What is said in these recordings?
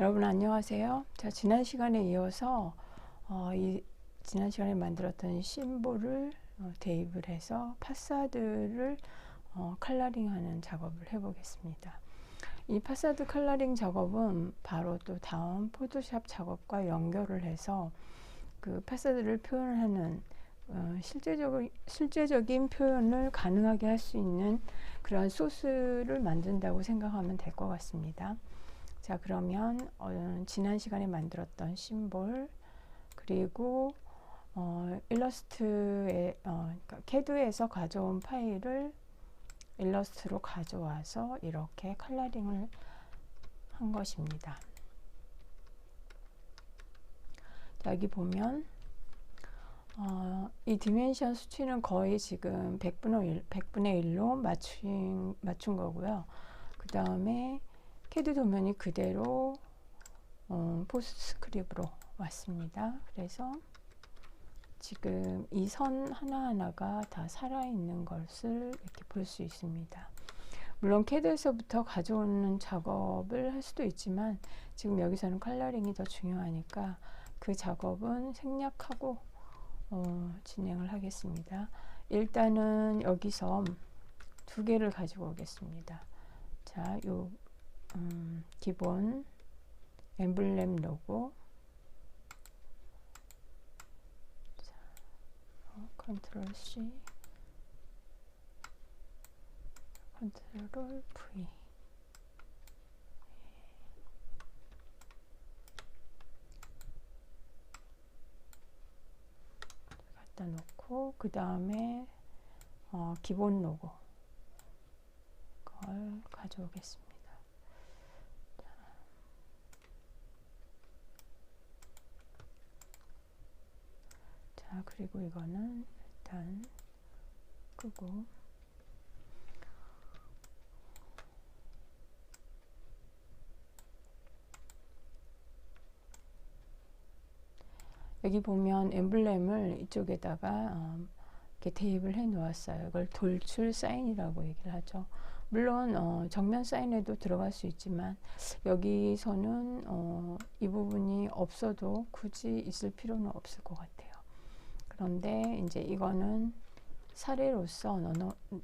여러분 안녕하세요. 자, 지난 시간에 이어서 지난 시간에 만들었던 심볼을 대입을 해서 파사드를 컬러링하는 작업을 해보겠습니다. 이 파사드 컬러링 작업은 바로 또 다음 포토샵 작업과 연결을 해서 그 파사드를 표현하는 실제적인 표현을 가능하게 할 수 있는 그런 소스를 만든다고 생각하면 될 것 같습니다. 자, 그러면 지난 시간에 만들었던 심볼, 그리고 일러스트에 그러니까 캐드에서 가져온 파일을 일러스트로 가져와서 이렇게 컬러링을 한 것입니다. 자, 여기 보면 이 디멘션 수치는 거의 지금 100분의 1로 맞춘 거고요. 그 다음에 캐드 도면이 그대로 포스트스크립트로 왔습니다. 그래서 지금 이 선 하나하나가 다 살아있는 것을 이렇게 볼 수 있습니다. 물론 캐드에서부터 가져오는 작업을 할 수도 있지만 지금 여기서는 컬러링이 더 중요하니까 그 작업은 생략하고 진행을 하겠습니다. 일단은 여기서 두 개를 가지고 오겠습니다. 자, 요 기본 엠블렘 로고, 자, 컨트롤 C, 컨트롤 V. 갖다 놓고 그 다음에 기본 로고 그걸 가져오겠습니다. 자, 그리고 이거는 일단 끄고, 여기 보면 엠블렘을 이쪽에다가 이렇게 대입을 해 놓았어요. 이걸 돌출 사인이라고 얘기를 하죠. 물론 정면 사인에도 들어갈 수 있지만 여기서는 이 부분이 없어도 굳이 있을 필요는 없을 것 같아요. 그런데 이제 이거는 사례로서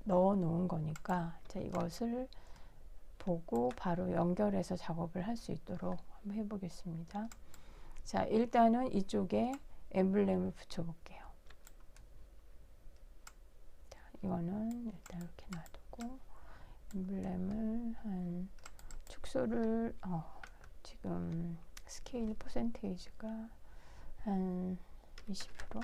넣어 놓은 거니까 자, 이것을 보고 바로 연결해서 작업을 할 수 있도록 한번 해보겠습니다. 자, 일단은 이쪽에 엠블렘을 붙여 볼게요. 자, 이거는 일단 이렇게 놔두고 엠블렘을 한 축소를 지금 스케일 퍼센테이지가 한 20%.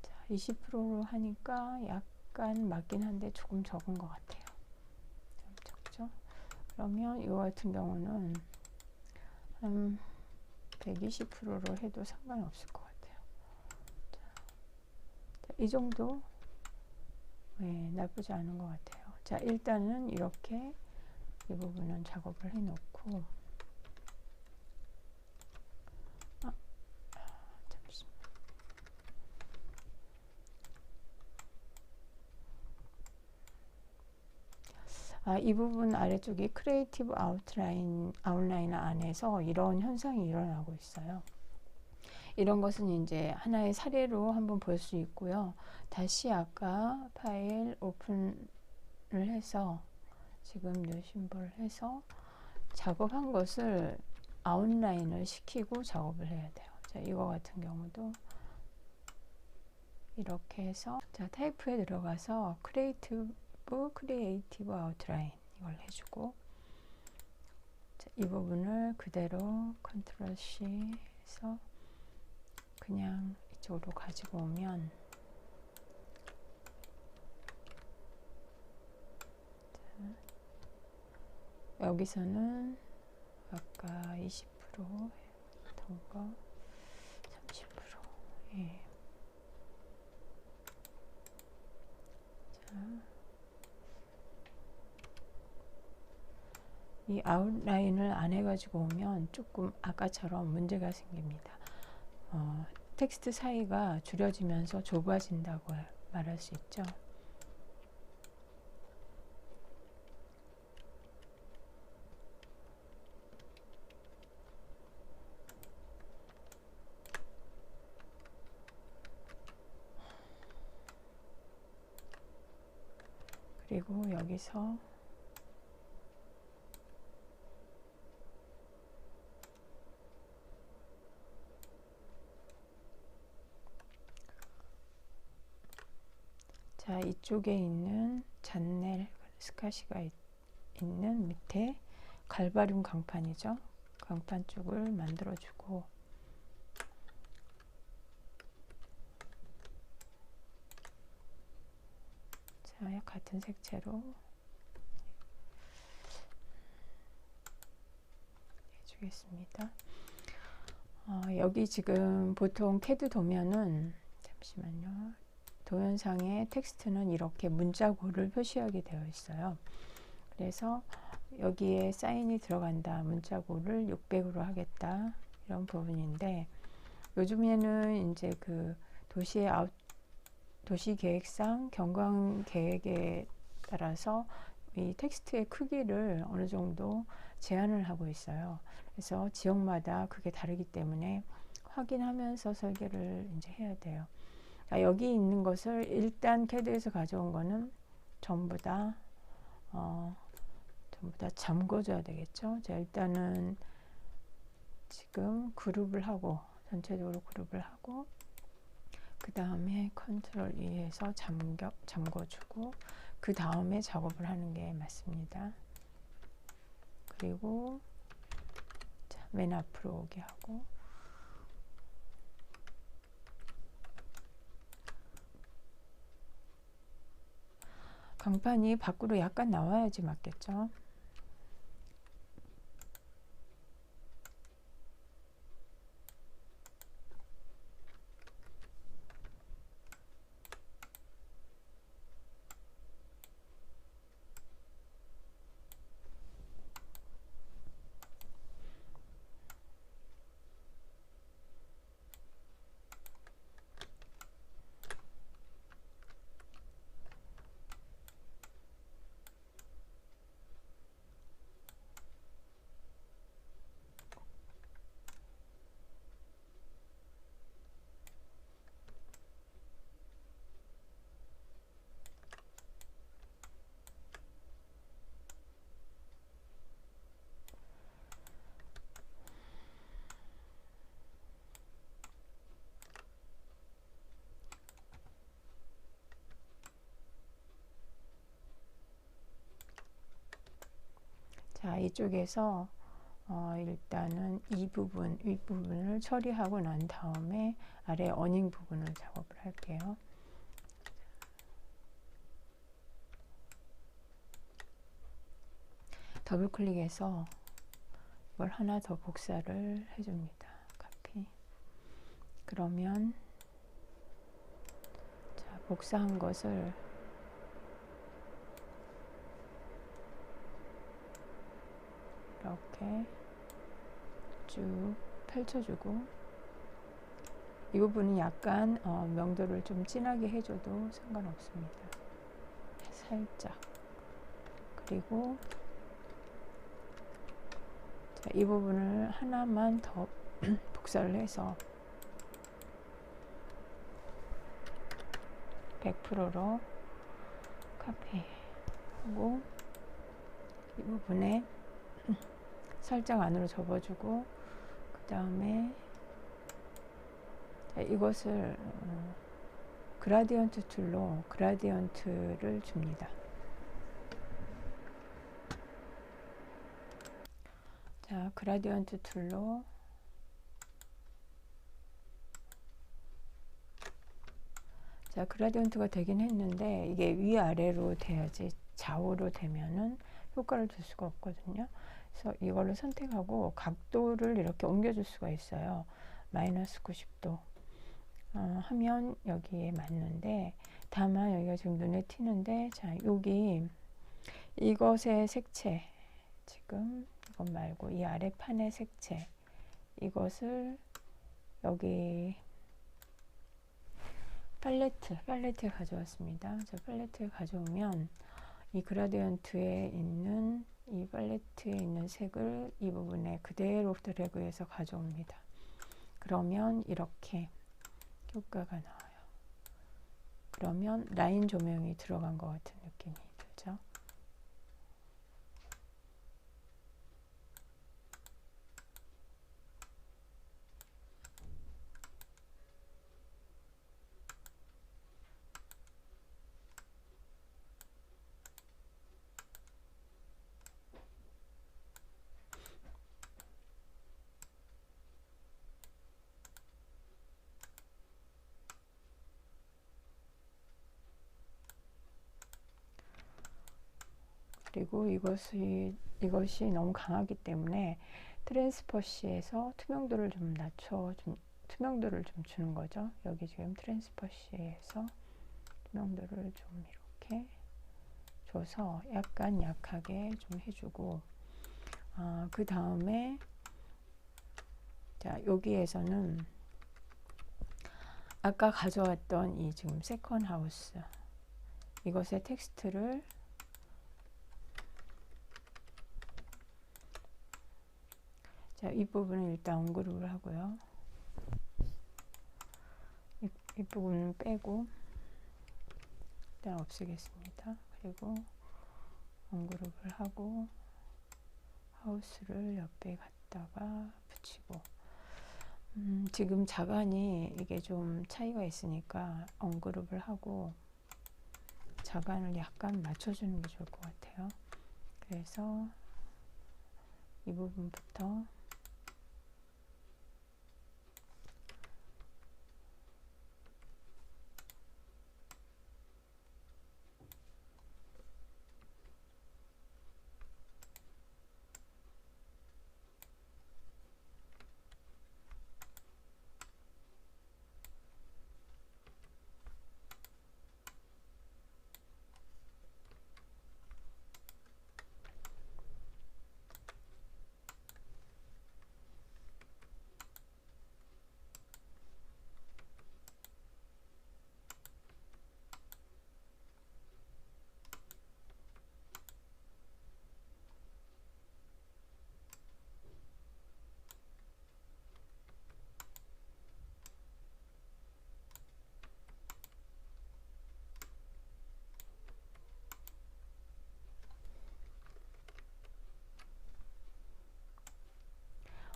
자, 20%로 하니까 약간 맞긴 한데 조금 적은 것 같아요. 좀 적죠? 그러면 이거 같은 경우는 한 120%로 해도 상관없을 것 같아요. 자, 이 정도 나쁘지 않은 것 같아요. 자, 일단은 이렇게 이 부분은 작업을 해 놓고, 잠시만. 이 부분 아래쪽에 크리에이티브 아웃라이너 안에서 이런 현상이 일어나고 있어요. 이런 것은 이제 하나의 사례로 한번 볼 수 있고요. 다시 아까 파일 오픈을 해서 지금 뉴 심볼 해서 작업한 것을 아웃라인을 시키고 작업을 해야 돼요. 자, 이거 같은 경우도 이렇게 해서 자, 타입에 들어가서 크리에이티브 아웃라인 이걸 해주고, 자, 이 부분을 그대로 컨트롤 C 해서 그냥 이쪽으로 가지고 오면, 자, 여기서는 아까 20% 했던 거 30%. 예. 자, 이 아웃라인을 안 해가지고 오면 조금 아까처럼 문제가 생깁니다. 텍스트 사이가 줄여지면서 좁아진다고 말할 수 있죠. 그리고 여기서 자, 이쪽에 있는 잔넬 스카시가 있는 밑에 갈바륨 강판이죠. 강판 쪽을 만들어주고, 자, 같은 색채로 해주겠습니다. 여기 지금 보통 캐드 도면은, 잠시만요. 도면상의 텍스트는 이렇게 문자고를 표시하게 되어 있어요. 그래서 여기에 사인이 들어간다, 문자고를 600으로 하겠다, 이런 부분인데, 요즘에는 이제 그 도시 계획상 경관 계획에 따라서 이 텍스트의 크기를 어느 정도 제한을 하고 있어요. 그래서 지역마다 그게 다르기 때문에 확인하면서 설계를 이제 해야 돼요. 여기 있는 것을 일단 캐드에서 가져온 거는 전부 다 잠궈줘야 되겠죠. 자, 일단은 지금 그룹을 하고, 전체적으로 그룹을 하고, 그 다음에 컨트롤 E에서 잠궈주고, 그 다음에 작업을 하는 게 맞습니다. 그리고 자, 맨 앞으로 오게 하고, 강판이 밖으로 약간 나와야지 맞겠죠. 자, 이쪽에서 일단은 이 부분, 윗부분을 처리하고 난 다음에 아래 어닝 부분을 작업을 할게요. 더블 클릭해서 이걸 하나 더 복사를 해줍니다. 카피. 그러면 자, 복사한 것을 이렇게 쭉 펼쳐주고, 이 부분은 약간 명도를 좀 진하게 해줘도 상관없습니다. 살짝. 그리고 자, 이 부분을 하나만 더 복사를 해서 100%로 카피하고, 이 부분에 살짝 안으로 접어주고, 그 다음에 이것을 그라디언트 툴로 그라디언트를 줍니다. 자, 그라디언트 툴로 자, 그라디언트가 되긴 했는데 이게 위아래로 돼야지 좌우로 되면은 효과를 줄 수가 없거든요. 그래서 이걸로 선택하고 각도를 이렇게 옮겨줄 수가 있어요. 마이너스 90도 하면 여기에 맞는데, 다만 여기가 지금 눈에 튀는데, 자, 여기 이것의 색채, 지금 이것 말고 이 아래 판의 색채, 이것을 여기 팔레트에 가져왔습니다. 저 팔레트에 가져오면 이 그라디언트에 있는 이 팔레트에 있는 색을 이 부분에 그대로 드래그해서 가져옵니다. 그러면 이렇게 효과가 나와요. 그러면 라인 조명이 들어간 것 같은 느낌이 들죠. 그리고 이것이 너무 강하기 때문에 트랜스퍼시에서 투명도를 좀 투명도를 좀 주는 거죠. 여기 지금 트랜스퍼시에서 투명도를 좀 이렇게 줘서 약간 약하게 좀 해주고, 그 다음에 자, 여기에서는 아까 가져왔던 이 지금 세컨 하우스 이것의 텍스트를 자, 이 부분은 일단 언그룹을 하고요. 이 부분은 빼고 일단 없애겠습니다. 그리고 언그룹을 하고 하우스를 옆에 갖다가 붙이고, 지금 자간이 이게 좀 차이가 있으니까 언그룹을 하고 자간을 약간 맞춰주는 게 좋을 것 같아요. 그래서 이 부분부터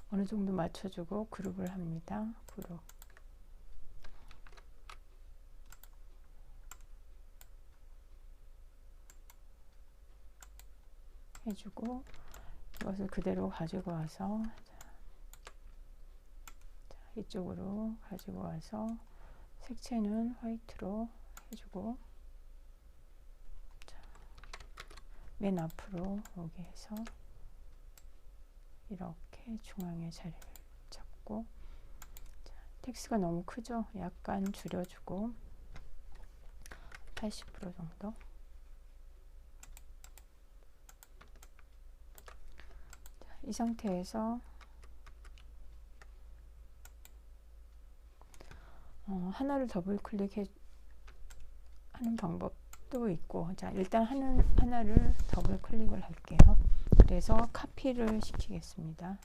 어느 정도 맞춰주고 그룹을 합니다. 그룹. 해주고 이것을 그대로 가지고 와서 자, 이쪽으로 가지고 와서 색채는 화이트로 해주고, 자, 맨 앞으로 여기에서 이렇게 중앙에 자리를 잡고, 자, 텍스트가 너무 크죠? 약간 줄여주고 80% 정도. 자, 이 상태에서 하나를 더블 클릭해 하는 방법도 있고, 자, 일단 하나를 더블 클릭을 할게요. 그래서 카피를 시키겠습니다.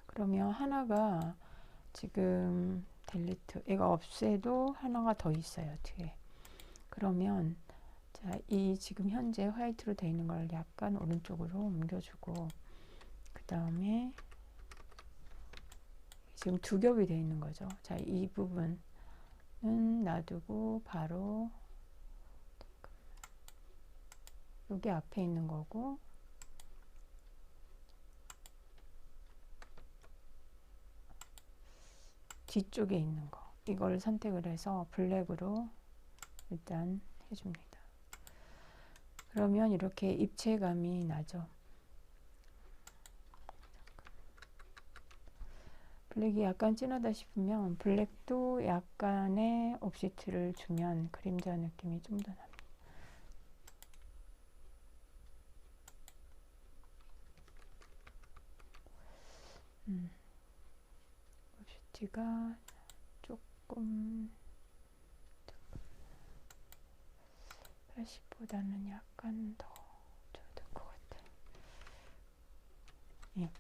그러면 하나가 지금 델리트, 이거 없애도 하나가 더 있어요, 뒤에. 그러면 자, 이 지금 현재 화이트로 되어 있는 걸 약간 오른쪽으로 옮겨주고, 그 다음에 지금 두 겹이 되어 있는 거죠. 자, 이 부분은 놔두고 바로 여기 앞에 있는 거고, 뒤쪽에 있는 거 이걸 선택을 해서 블랙으로 일단 해줍니다. 그러면 이렇게 입체감이 나죠. 블랙이 약간 진하다 싶으면 블랙도 약간의 옵시트를 주면 그림자 느낌이 좀 더 납니다. 옵시트가 조금 80보다는 약간 더 줘도 될 것 같아요. 예.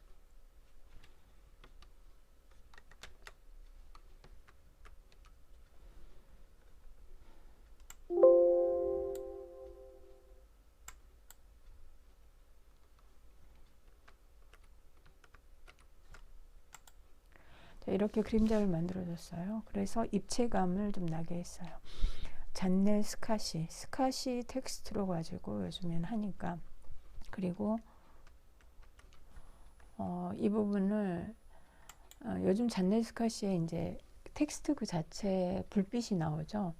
자, 이렇게 그림자를 만들어 줬어요. 그래서 입체감을 좀 나게 했어요. 잔넬 스카시 텍스트로 가지고 요즘엔 하니까. 그리고 이 부분을 요즘 잔넬 스카시에 이제 텍스트 그 자체에 불빛이 나오죠.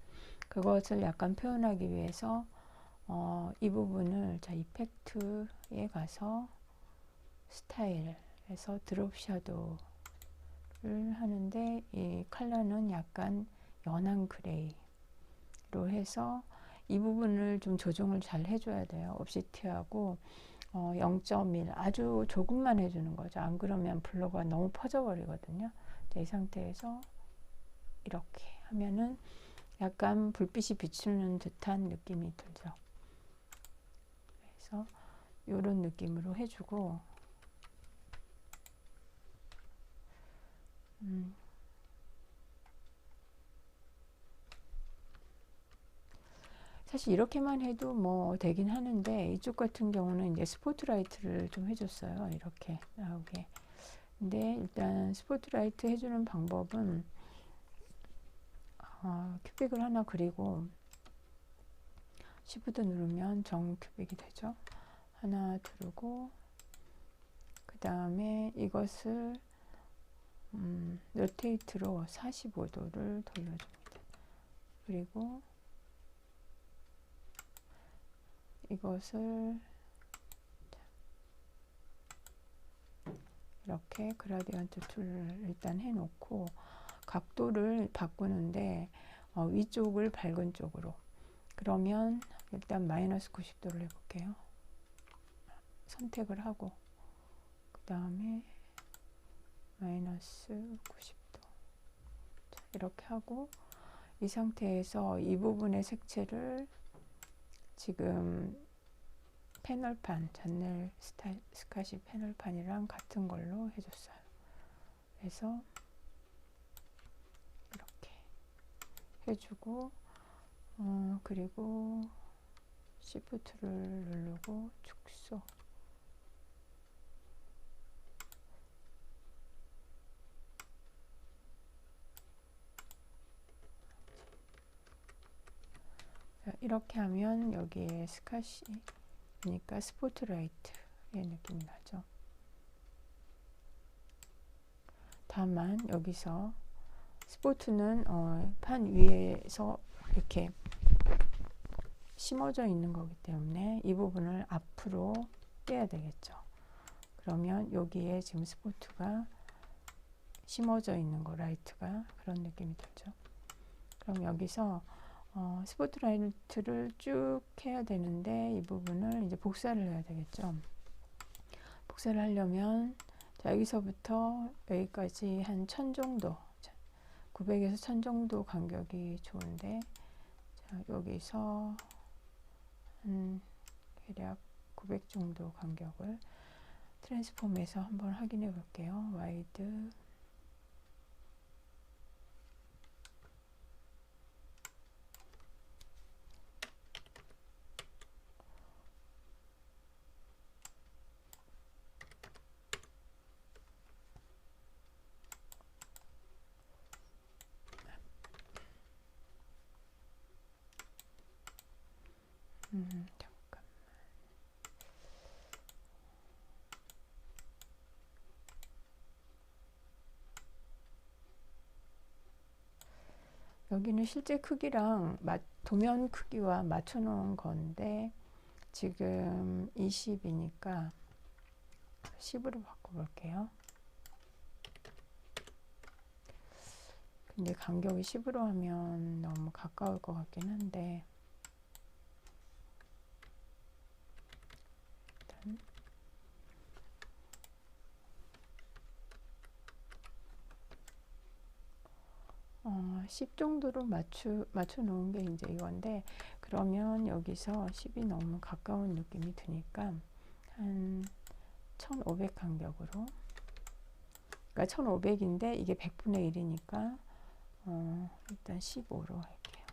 그것을 약간 표현하기 위해서 이 부분을 자 이펙트에 가서 스타일에서 드롭 샤도우를 하는데, 이 컬러는 약간 연한 그레이로 해서 이 부분을 좀 조정을 잘 해줘야 돼요. 옵시티하고 0.1 아주 조금만 해주는 거죠. 안 그러면 블러가 너무 퍼져버리거든요. 이 상태에서 이렇게 하면은 약간 불빛이 비추는 듯한 느낌이 들죠. 그래서 이런 느낌으로 해주고, 사실 이렇게만 해도 뭐 되긴 하는데, 이쪽 같은 경우는 이제 스포트라이트를 좀 해줬어요. 이렇게 나오게. 근데 일단 스포트라이트 해주는 방법은 큐빅을 하나 그리고 시프트 누르면 정 큐빅이 되죠. 하나 두르고 그 다음에 이것을 로테이트로 45도를 돌려줍니다. 그리고 이것을 이렇게 그라디언트 툴을 일단 해놓고 각도를 바꾸는데 위쪽을 밝은 쪽으로, 그러면 일단 마이너스 90도를 해볼게요. 선택을 하고 그 다음에 마이너스 90도 이렇게 하고, 이 상태에서 이 부분의 색채를 지금 패널판, 잔넬 스카시 패널판이랑 같은 걸로 해줬어요. 그래서 이렇게 해주고 그리고 시프트를 누르고 축소, 이렇게 하면 여기에 스카시니까 스포트라이트의 느낌이 나죠. 다만 여기서 스포트는 판 위에서 이렇게 심어져 있는 거기 때문에 이 부분을 앞으로 빼야 되겠죠. 그러면 여기에 지금 스포트가 심어져 있는 거, 라이트가 그런 느낌이 들죠. 그럼 여기서 스포트라이트를 쭉 해야 되는데, 이 부분을 이제 복사를 해야 되겠죠. 복사를 하려면 자, 여기서부터 여기까지 한 1000 정도, 900에서 1000 정도 간격이 좋은데, 자, 여기서 대략 900 정도 간격을 트랜스폼에서 한번 확인해 볼게요. 와이드 잠깐. 여기는 실제 크기랑 도면 크기와 맞춰 놓은 건데, 지금 20이니까 10으로 바꿔볼게요. 근데 간격이 10으로 하면 너무 가까울 것 같긴 한데, 일단 10 정도로 맞춰 놓은 게 이제 이건데, 그러면 여기서 10이 너무 가까운 느낌이 드니까 한 1500 간격으로, 그러니까 1500인데 이게 100분의 1이니까 일단 15로 할게요.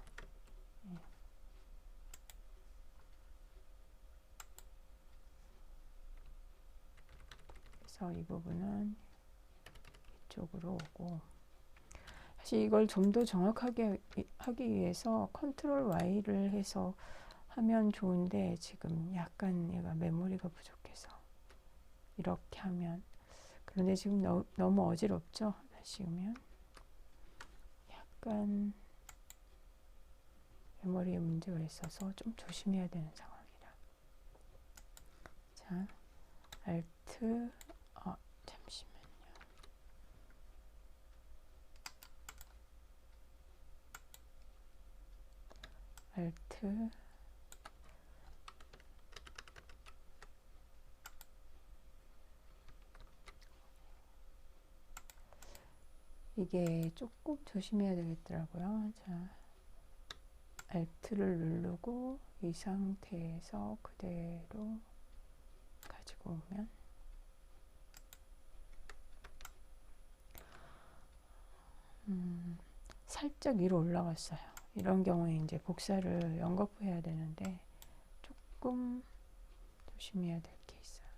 그래서 이 부분은 이쪽으로 오고, 이걸 좀 더 정확하게 하기 위해서 컨트롤 Y를 해서 하면 좋은데 지금 약간 얘가 메모리가 부족해서 이렇게 하면, 그런데 지금 너무 어지럽죠? 다시 오면 약간 메모리에 문제가 있어서 좀 조심해야 되는 상황이라. 자, Alt, 잠시만요. Alt, 이게 조금 조심해야 되겠더라고요. 자, Alt를 누르고 이 상태에서 그대로 가지고 오면 살짝 위로 올라갔어요. 이런 경우에 이제 복사를 연거푸해야 되는데 조금 조심해야 될 게 있어요.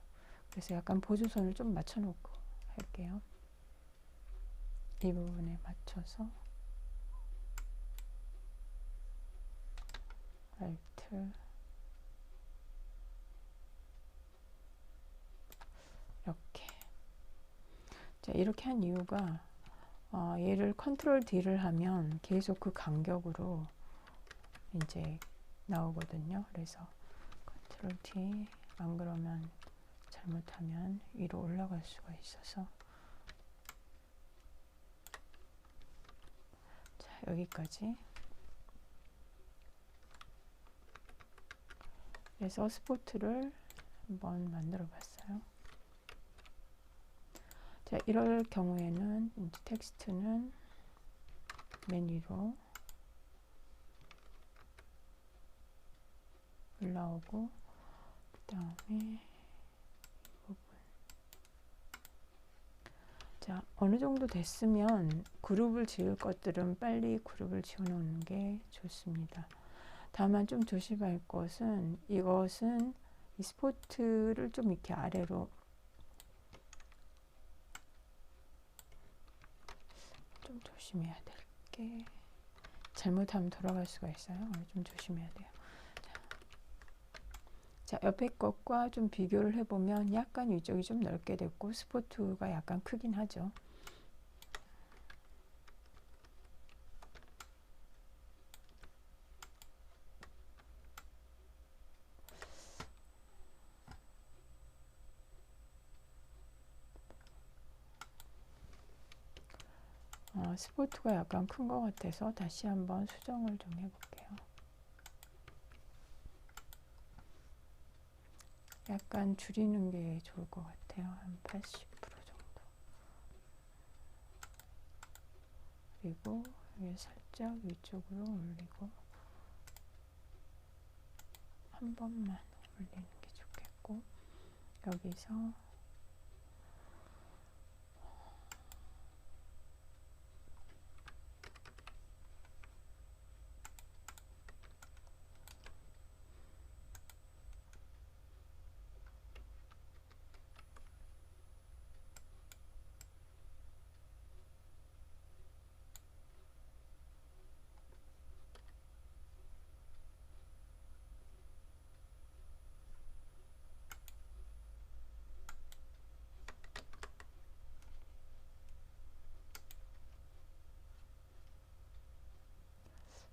그래서 약간 보조선을 좀 맞춰 놓고 할게요. 이 부분에 맞춰서 Alt 이렇게. 자, 이렇게 한 이유가 얘를 컨트롤 D를 하면 계속 그 간격으로 이제 나오거든요. 그래서 컨트롤 D, 안 그러면 잘못하면 위로 올라갈 수가 있어서. 자, 여기까지. 그래서 스포트를 한번 만들어 봤어요. 자, 이럴 경우에는 이제 텍스트는 맨 위로 올라오고, 그 다음에 이 부분. 자, 어느 정도 됐으면 그룹을 지을 것들은 빨리 그룹을 지어 놓는 게 좋습니다. 다만 좀 조심할 것은, 이것은 이 스포트를 좀 이렇게 아래로 좀 조심해야 될 게, 잘못하면 돌아갈 수가 있어요. 좀 조심해야 돼요. 자, 옆에 것과 좀 비교를 해보면 약간 위쪽이 좀 넓게 됐고 스포트가 약간 크긴 하죠. 스포트가 약간 큰 것 같아서 다시 한번 수정을 좀 해볼게요. 약간 줄이는 게 좋을 것 같아요. 한 80% 정도. 그리고 여기 살짝 위쪽으로 올리고 한 번만 올리는 게 좋겠고, 여기서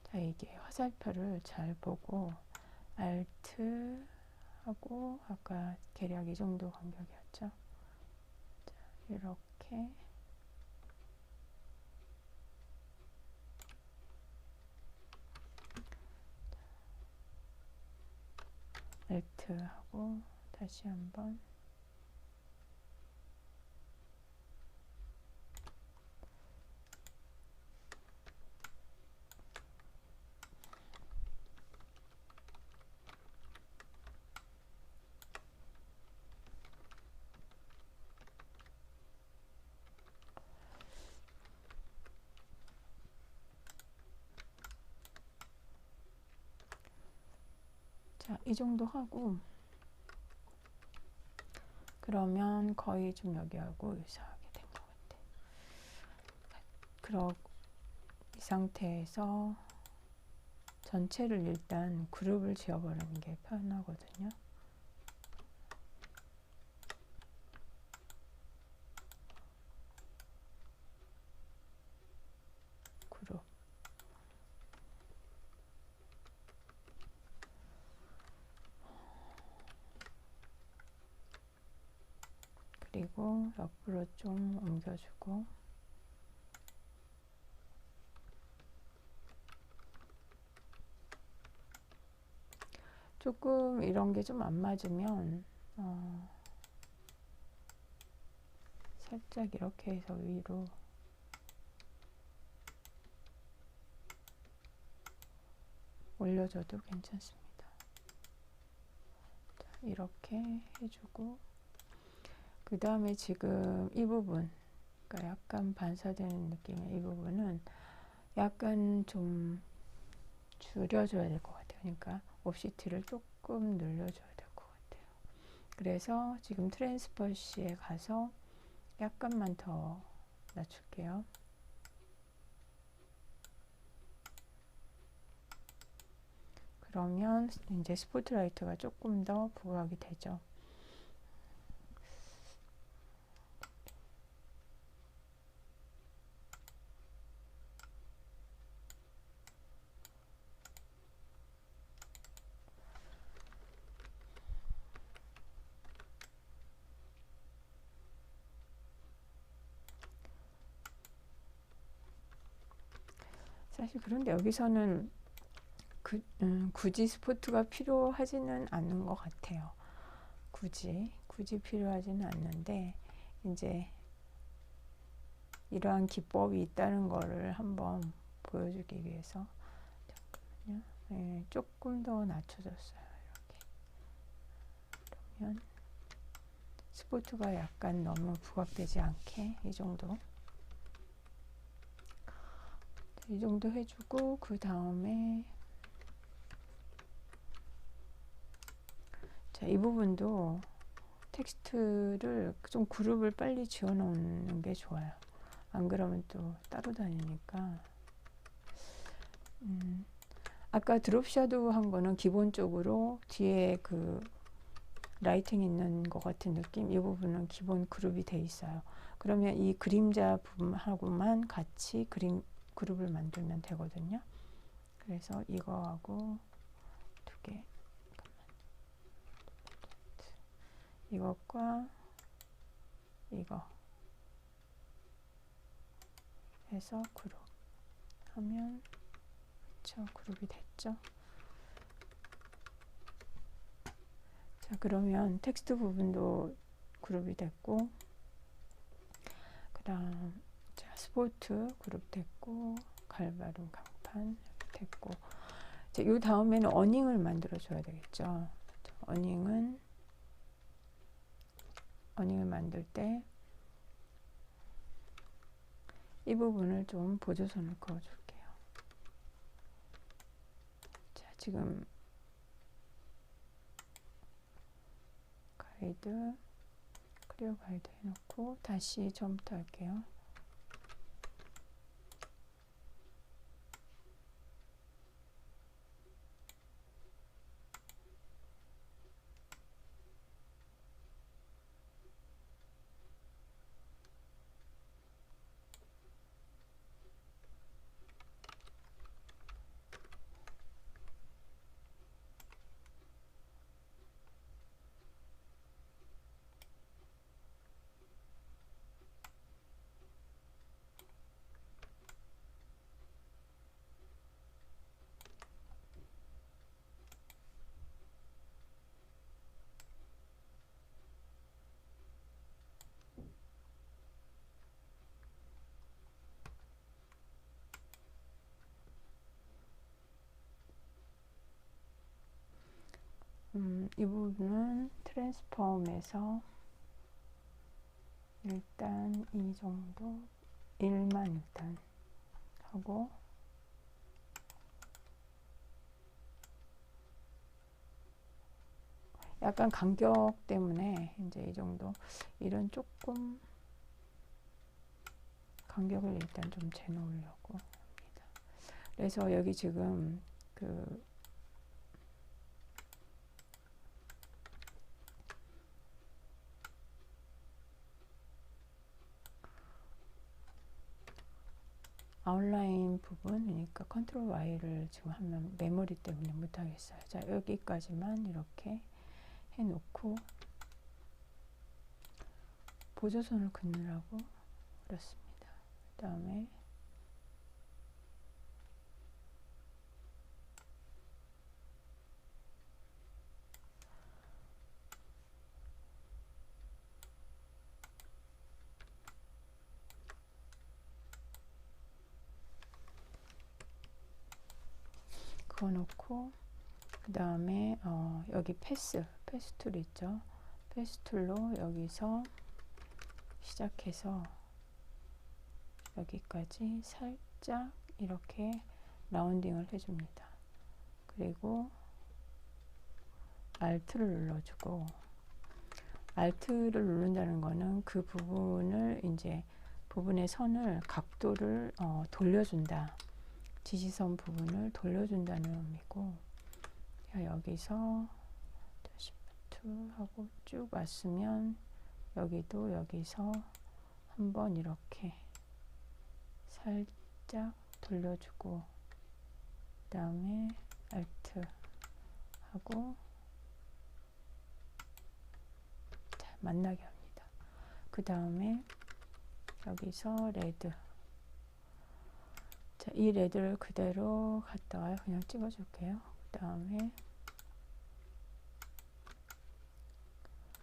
자, 이게 화살표를 잘 보고 Alt 하고, 아까 계략 이 정도 간격이었죠. 자, 이렇게 Alt 하고 다시 한번 자, 이 정도 하고, 그러면 거의 좀 여기하고 유사하게 된 것 같아요. 상태에서 전체를 일단 그룹을 지어버리는 게 편하거든요. 그룹. 그리고 옆으로 좀 옮겨주고, 조금 이런 게 좀 안 맞으면 살짝 이렇게 해서 위로 올려줘도 괜찮습니다. 자, 이렇게 해주고, 그 다음에 지금 이 부분, 그러니까 약간 반사되는 느낌의 이 부분은 약간 좀 줄여줘야 될 것 같아요. 그러니까 옵시티를 조금 늘려줘야 될 것 같아요. 그래서 지금 트랜스퍼시에 가서 약간만 더 낮출게요. 그러면 이제 스포트라이트가 조금 더 부각이 되죠. 사실 그런데 여기서는 굳이 스포트가 필요하지는 않는 것 같아요. 굳이 필요하지는 않는데, 이제 이러한 기법이 있다는 거를 한번 보여주기 위해서, 잠깐만요. 네, 조금 더 낮춰줬어요. 이렇게. 그러면 스포트가 약간 너무 부각되지 않게 이 정도 해주고, 그 다음에 자, 이 부분도 텍스트를 좀 그룹을 빨리 지어 놓는 게 좋아요. 안 그러면 또 따로 다니니까. 아까 드롭 샤도우 한 거는 기본적으로 뒤에 그 라이팅 있는 것 같은 느낌, 이 부분은 기본 그룹이 돼 있어요. 그러면 이 그림자 부분하고만 같이 그룹을 만들면 되거든요. 그래서 이거하고 두 개, 이것과 이거 해서 그룹 하면, 그쵸, 그룹이 됐죠. 자, 그러면 텍스트 부분도 그룹이 됐고, 그 다음 자, 스포트 그룹 됐고, 갈바륨 강판 됐고, 자, 이 다음에는 어닝을 만들어 줘야 되겠죠. 어닝을 만들 때 이 부분을 좀 보조선을 그어줄게요. 자, 지금 가이드, 클리어 가이드 해놓고 다시 처음부터 할게요. 이 부분은 트랜스폼에서 일단 이 정도 1만 일단 하고, 약간 간격 때문에 이제 이 정도, 이런 조금 간격을 일단 좀 재놓으려고 합니다. 그래서 여기 지금 그 아웃라인 부분, 그러니까 컨트롤 Y를 지금 하면 메모리 때문에 못하겠어요. 자, 여기까지만 이렇게 해놓고 보조선을 긋느라고 그렇습니다. 그 다음에 그거 놓고 그 다음에 여기 패스 툴 있죠. 패스 툴로 여기서 시작해서 여기까지 살짝 이렇게 라운딩을 해줍니다. 그리고 Alt를 눌러주고, Alt를 누른다는 거는 그 부분을 이제 부분의 선을 각도를 돌려준다. 지지선 부분을 돌려준다는 의미고, 여기서 Shift 하고 쭉 왔으면 여기도 여기서 한번 이렇게 살짝 돌려주고, 그 다음에 Alt 하고 만나게 합니다. 그 다음에 여기서 레드, 자, 이 레드를 그대로 갖다가 그냥 찍어줄게요. 그 다음에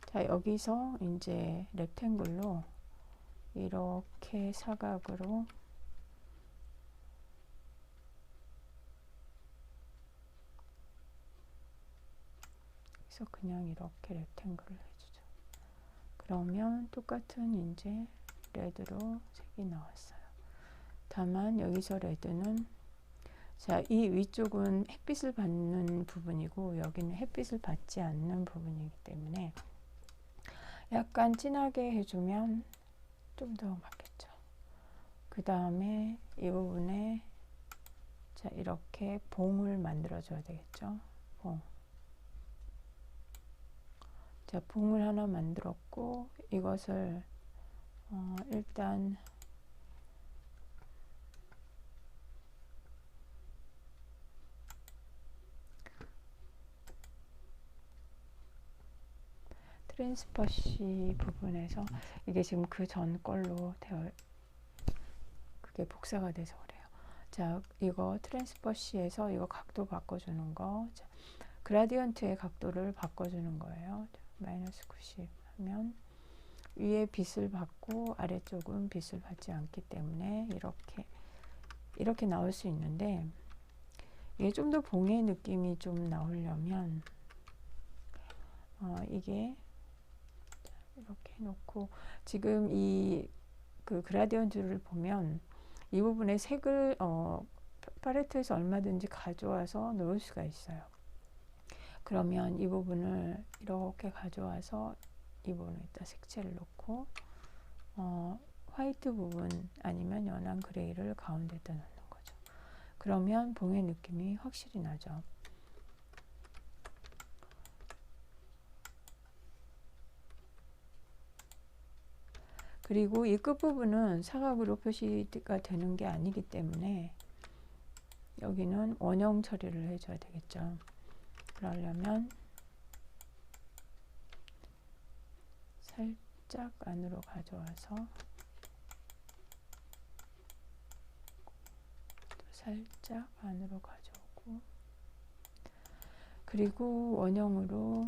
자, 여기서 이제 렉탱글로 이렇게 사각으로 그래서 그냥 이렇게 렉탱글을 해주죠. 그러면 똑같은 이제 레드로 색이 나왔어요. 다만 여기서 레드는, 자, 이 위쪽은 햇빛을 받는 부분이고 여기는 햇빛을 받지 않는 부분이기 때문에 약간 진하게 해주면 좀 더 맞겠죠. 그 다음에 이 부분에 자, 이렇게 봉을 만들어 줘야 되겠죠. 봉. 자, 봉을 하나 만들었고 이것을 일단 트랜스퍼시 부분에서 이게 지금 그 전 걸로 그게 복사가 돼서 그래요. 자, 이거 트랜스퍼시에서 이거 각도 바꿔주는 거, 자, 그라디언트의 각도를 바꿔주는 거예요. 마이너스 90 하면 위에 빛을 받고 아래쪽은 빛을 받지 않기 때문에 이렇게 나올 수 있는데, 이게 좀 더 봉의 느낌이 좀 나오려면 이게 이렇게 해놓고, 지금 이 그 그라디언트를 보면 이 부분에 색을 팔레트에서 얼마든지 가져와서 넣을 수가 있어요. 그러면 이 부분을 이렇게 가져와서 이 부분에다 색채를 넣고 화이트 부분 아니면 연한 그레이를 가운데다 넣는 거죠. 그러면 봉의 느낌이 확실히 나죠. 그리고 이 끝부분은 사각으로 표시가 되는 게 아니기 때문에 여기는 원형 처리를 해줘야 되겠죠. 그러려면 살짝 안으로 가져와서 또 살짝 안으로 가져오고, 그리고 원형으로,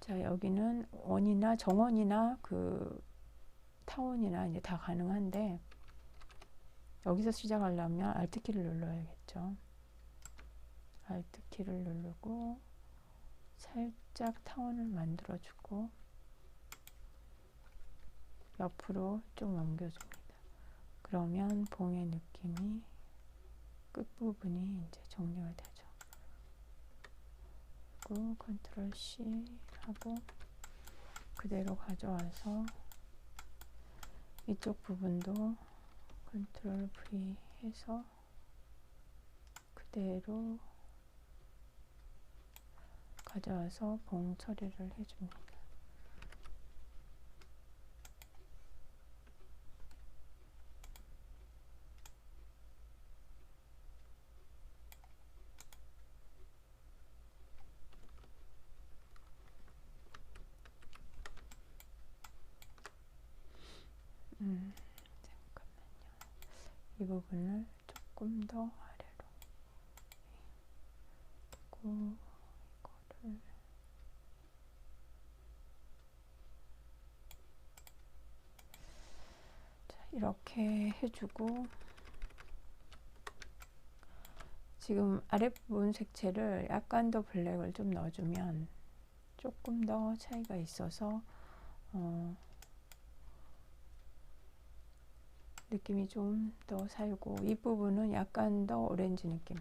자, 여기는 원이나 정원이나 그 타원이나 이제 다 가능한데 여기서 시작하려면 Alt 키를 눌러야겠죠. Alt 키를 누르고 살짝 타원을 만들어주고 옆으로 쭉 넘겨줍니다. 그러면 봉의 느낌이 끝부분이 이제 정리가 되죠. 그리고 컨트롤 C 하고 그대로 가져와서 이쪽 부분도 컨트롤 V 해서 그대로 가져와서 봉 처리를 해줍니다. 잠깐만요. 이 부분을 조금 더 아래로 그리고 이거를 자, 이렇게 해주고 지금 아랫부분 색채를 약간 더 블랙을 좀 넣어주면 조금 더 차이가 있어서 느낌이 좀 더 살고 이 부분은 약간 더 오렌지 느낌.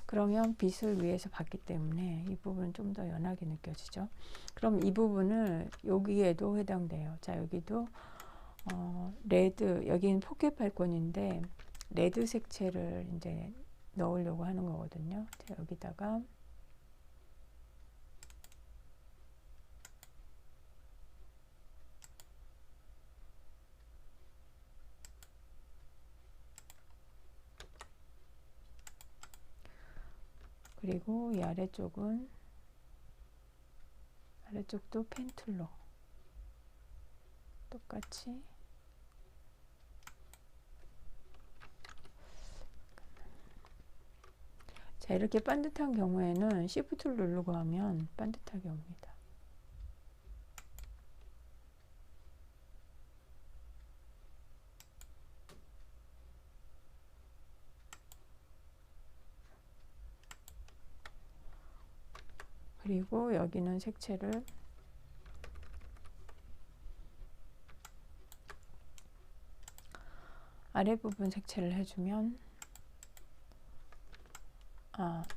그러면 빛을 위에서 받기 때문에 이 부분은 좀 더 연하게 느껴지죠. 그럼 이 부분을 여기에도 해당돼요. 자, 여기도 레드, 여기는 포켓 발권인데 레드 색채를 이제 넣으려고 하는 거거든요. 자, 여기다가 그리고 이 아래쪽은 아래쪽도 펜툴로 똑같이 자, 이렇게 반듯한 경우에는 Shift를 누르고 하면 반듯하게 옵니다. 그리고 여기는 색채를 아랫부분 색채를 해주면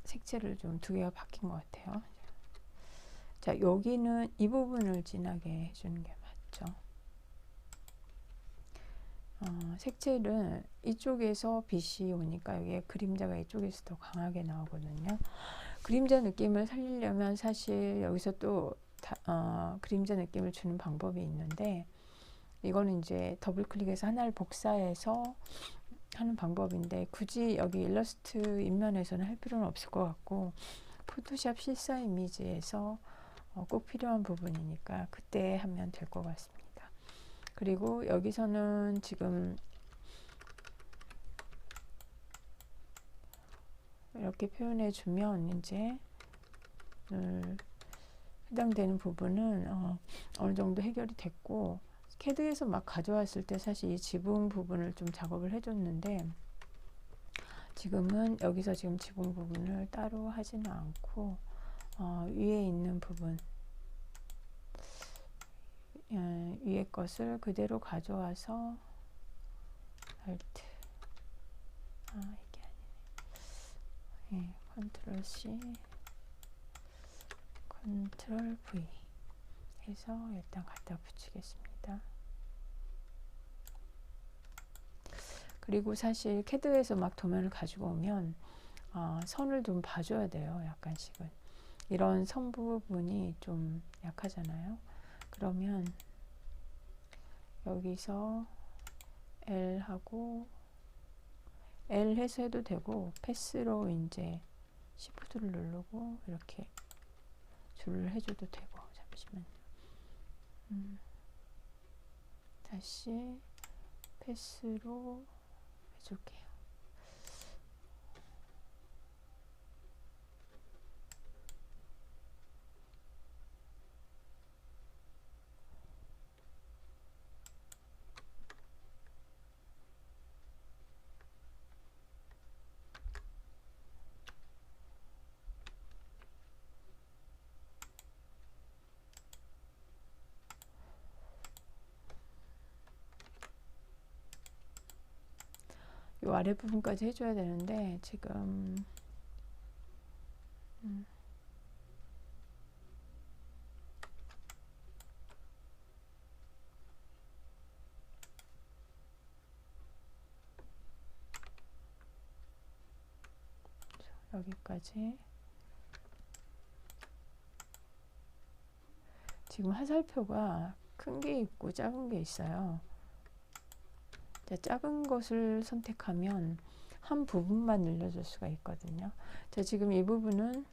색채를 좀 두 개가 바뀐 것 같아요. 자, 여기는 이 부분을 진하게 해주는 게 맞죠. 색채는 이쪽에서 빛이 오니까 여기에 그림자가 이쪽에서 더 강하게 나오거든요. 그림자 느낌을 살리려면 사실 여기서 또 그림자 느낌을 주는 방법이 있는데 이거는 이제 더블 클릭해서 하나를 복사해서 하는 방법인데 굳이 여기 일러스트 인면에서는 할 필요는 없을 것 같고 포토샵 실사 이미지에서 꼭 필요한 부분이니까 그때 하면 될 것 같습니다. 그리고 여기서는 지금 이렇게 표현해 주면 이제 해당되는 부분은 어느 정도 해결이 됐고 캐드에서 막 가져왔을 때 사실 이 지붕 부분을 좀 작업을 해줬는데 지금은 여기서 지금 지붕 부분을 따로 하지는 않고 위에 있는 부분 위에 것을 그대로 가져와서 Alt 이게 아니네. 컨트롤 C 컨트롤 V 해서 일단 갖다 붙이겠습니다. 그리고 사실 캐드에서 막 도면을 가지고 오면 선을 좀 봐줘야 돼요. 약간씩은 이런 선 부분이 좀 약하잖아요. 그러면 여기서 L 하고 L 해서 해도 되고 패스로 이제 Shift를 누르고 이렇게 줄을 해줘도 되고 잠시만요. 다시 패스로 해줄게요. 이 아래 부분까지 해줘야 되는데 지금 여기까지. 지금 화살표가 큰 게 있고 작은 게 있어요. 자, 작은 것을 선택하면 한 부분만 늘려줄 수가 있거든요. 자, 지금 이 부분은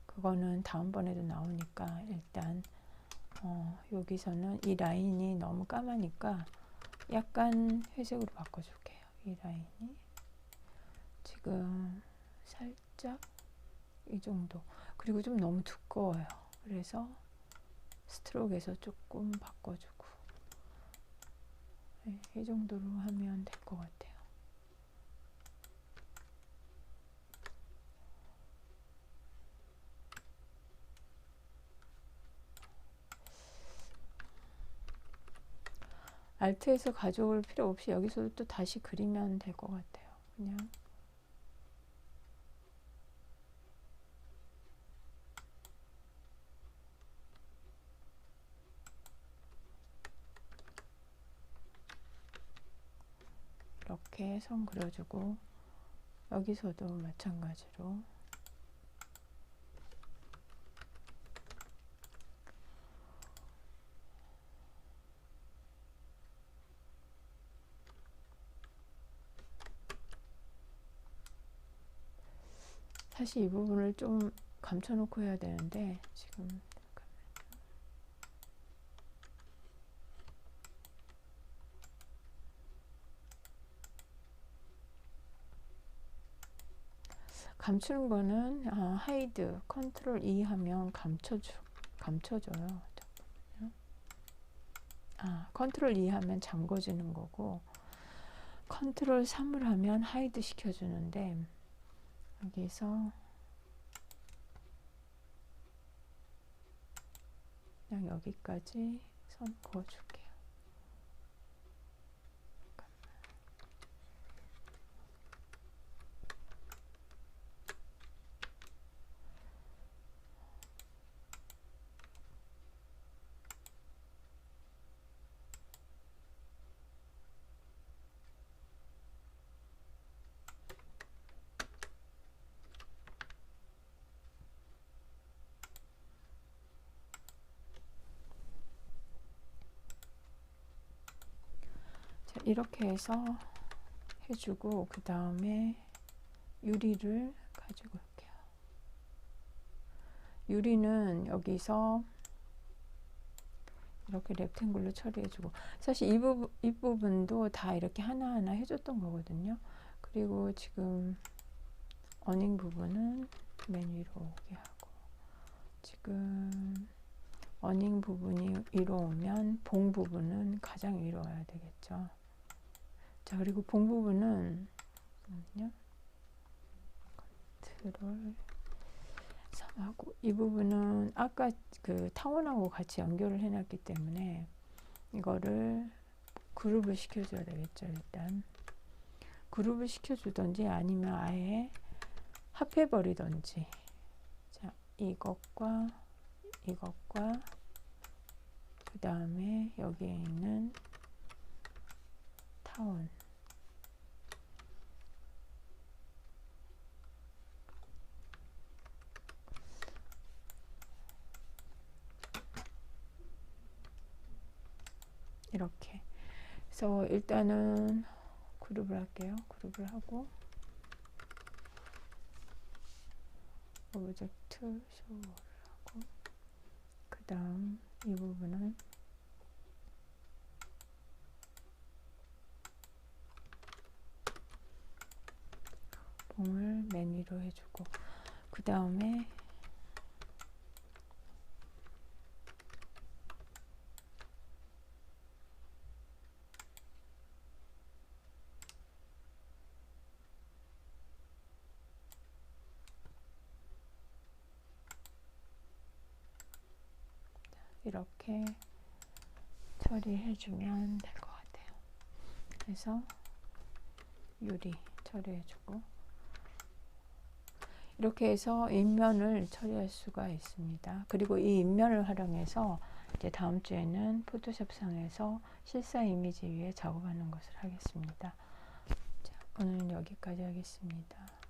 그거는 다음번에도 나오니까 일단 여기서는 이 라인이 너무 까마니까 약간 회색으로 바꿔줄게요. 이 라인이 지금 살짝 이 정도. 그리고 좀 너무 두꺼워요. 그래서 스트로크에서 조금 바꿔주고, 네, 이 정도로 하면 될 것 같아요. 알트에서 가져올 필요 없이 여기서 또 다시 그리면 될 것 같아요. 그냥 이렇게 선 그려주고, 여기서도 마찬가지로 사실 이 부분을 좀 감춰놓고 해야 되는데 지금 감추는 거는 하이드 컨트롤 E 하면 감춰줘요. 잠깐만요. 컨트롤 E 하면 잠궈주는 거고, 컨트롤 3을 하면 하이드 시켜주는데, 여기서 그냥 여기까지 선 그어줄게요. 자, 이렇게 해서 해주고, 그 다음에 유리를 가지고 올게요. 유리는 여기서 이렇게 렉탱글로 처리해주고, 사실 이 부분도 다 이렇게 하나하나 해줬던 거거든요. 그리고 지금 어닝 부분은 맨 위로 오게 하고, 지금 어닝 부분이 위로 오면 봉 부분은 가장 위로 와야 되겠죠. 자, 그리고 봉 부분은 컨트롤 3하고, 이 부분은 아까 그 타원하고 같이 연결을 해놨기 때문에 이거를 그룹을 시켜줘야 되겠죠. 일단 그룹을 시켜주던지 아니면 아예 합해버리던지. 자, 이것과 그 다음에 여기에 있는 타원, 이렇게 해서 일단은 그룹을 할게요. 그룹을 하고 오브젝트 쇼를 하고, 그 다음 이 부분은 봉을 맨 위로 해주고, 그 다음에 이렇게 처리해주면 될 것 같아요. 그래서 유리 처리해주고, 이렇게 해서 인면을 처리할 수가 있습니다. 그리고 이 인면을 활용해서 이제 다음 주에는 포토샵 상에서 실사 이미지 위에 작업하는 것을 하겠습니다. 자, 오늘은 여기까지 하겠습니다.